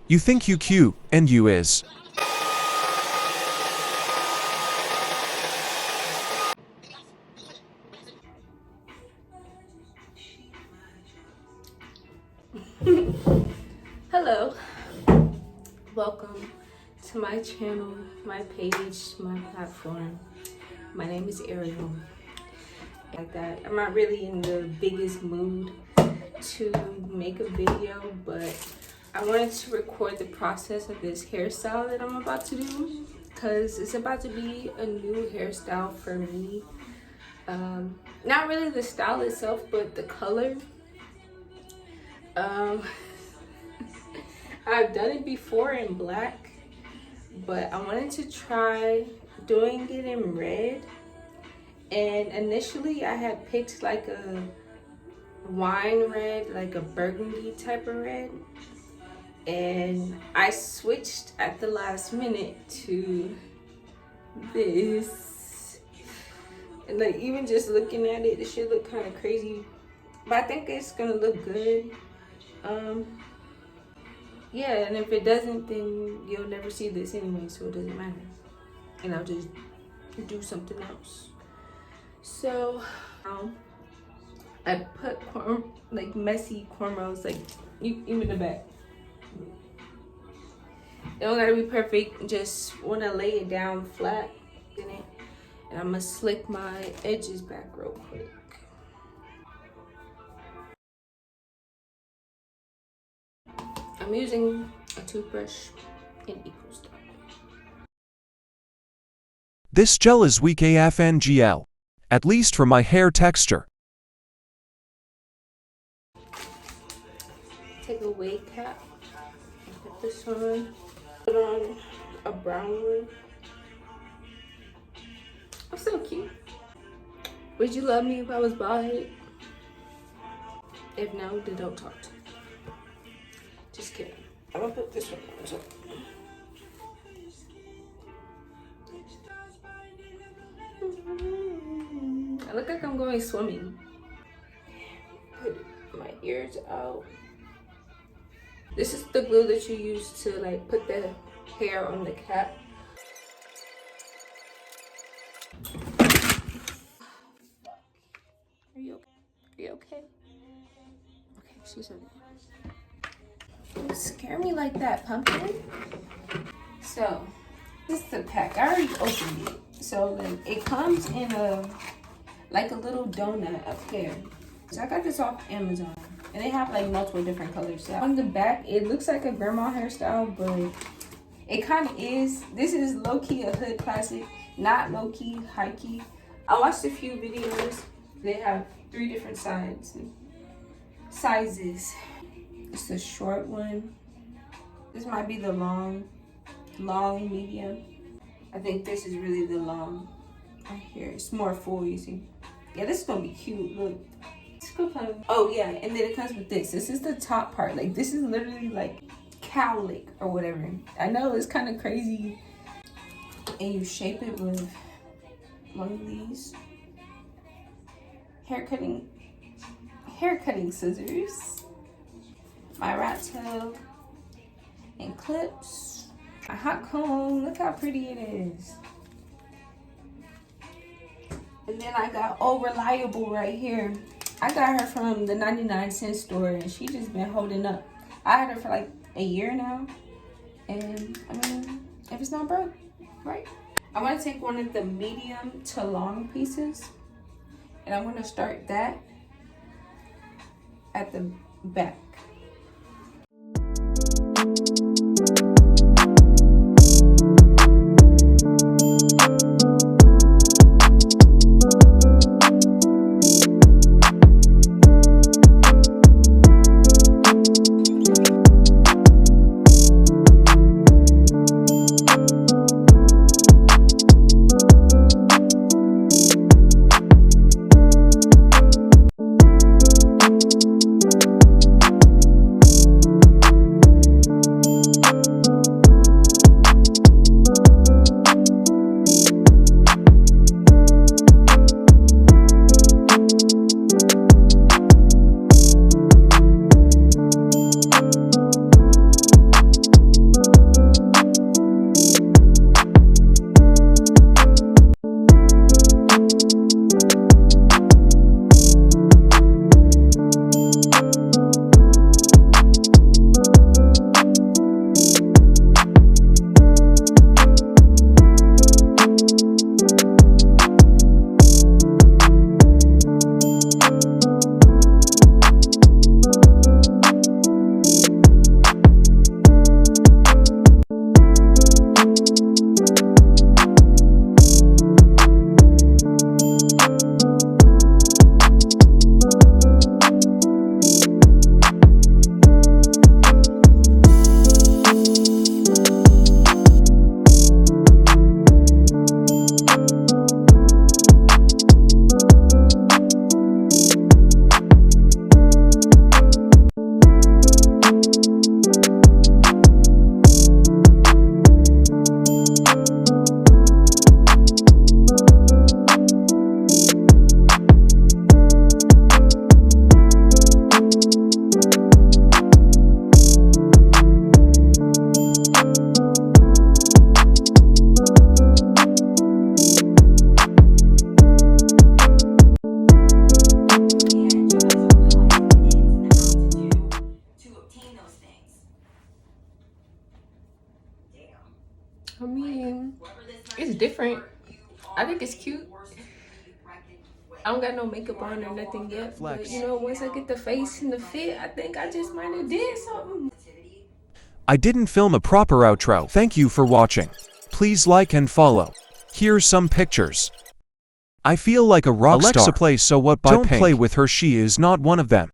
You think you cute, and you is. Hello, welcome to my channel, my page, my platform. My name is Ariel. Like that, I'm not really in the biggest mood to make a video, but I wanted to record the process of this hairstyle that I'm about to do because it's about to be a new hairstyle for me. Not really the style itself, but the color. I've done it before in black, but I wanted to try doing it in red. And initially I had picked like a wine red, like a burgundy type of red. And I switched at the last minute to this. And like even just looking at it, it should look kind of crazy. But I think it's gonna look good. Yeah, and if it doesn't, then you'll never see this anyway, so it doesn't matter. And I'll just do something else. So I put messy cornrows, like even the back. It don't gotta be perfect, just wanna lay it down flat in it. And I'm gonna slick my edges back real quick. I'm using a toothbrush in equal style. This gel is weak AF and GL. At least for my hair texture. Take a wig cap and put this on. Put on a brown one. I'm so cute. Would you love me if I was bald-headed? If no, then don't talk to me. Just kidding. I'm gonna put this one on. So. I look like I'm going swimming. Put my ears out. This is the glue that you use to like put the hair on the cap. Are you okay? Are you okay? Okay, she's okay. Don't scare me like that, pumpkin. So, this is the pack. I already opened it. So then it comes in a little donut of hair. So I got this off Amazon. And they have like multiple different colors. So on the back, it looks like a grandma hairstyle, but it kind of is. This is low-key a hood classic, not low-key, high-key. I watched a few videos. They have 3 different sizes. It's the short one. This might be the long, medium. I think this is really the long right here. It's more full, you see. Yeah, this is gonna be cute. Look. Oh yeah, and then it comes with this. This is the top part. Like this is literally like cowlick or whatever. I know it's kind of crazy. And you shape it with one of these hair cutting scissors, my rat tail, and clips. A hot comb. Look how pretty it is. And then I got Oh Reliable right here. I got her from the 99-cent store and she just been holding up. I had her for like a year now. And I mean, if it's not broke, right? I want to take one of the medium to long pieces. And I'm going to start that at the back. I mean, it's different. I think it's cute. I don't got no makeup on or nothing yet. Flex. But, you know, once I get the face and the fit, I think I just might have did something. I didn't film a proper outro. Thank you for watching. Please like and follow. Here's some pictures. I feel like a rock star. Alexa plays So What by Don't Pink. play with her, she is not one of them.